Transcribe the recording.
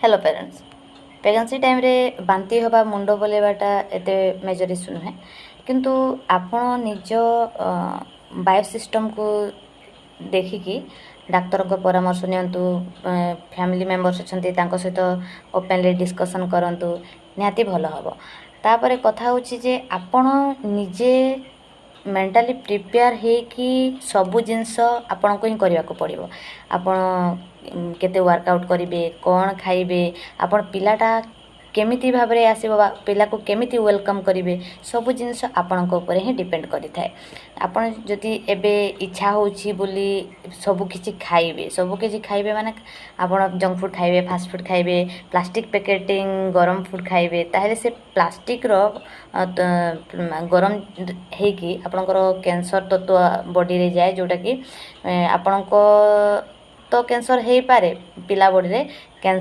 Hello parents. Pregnancy time रे बांती हवा मुंड बुलेवाटा एते मेजर इश्यू नुहे किंतु आपण निज बायो सिस्टम को देखिकी डाक्तर को परामर्श नियंतु फैमिली मेंबर्स अछंती तांको सहित ओपनली डिस्कशन करंतु निहाती भल हबो। तापरे कथा होची जे आपण निजे मेंटाली प्रिपेयर हे कि सबु जिनस आपण को ही करबा को पड़िबो। आपण केते वर्कआउट करिवे कोन खाइबे आपण पिलाटा केमिति भाबरे आसीबो पिला को केमिति वेलकम करिवे सबु जिनस आपण को ऊपर ही डिपेंड करि थाए। आपण जदि एबे इच्छा होची बोली सबु किछि खाइबे माने आपण जंक फूड खाइबे फास्ट फूड खाइबे प्लास्टिक पैकेटिंग गरम फूड खाइबे ताहेले से प्लास्टिक रो गरम हेकी आपणकर कैंसर तत्व बॉडी रे जाए जोटा कि आपणको तो कैंसर हे पारे पिला बॉडी रे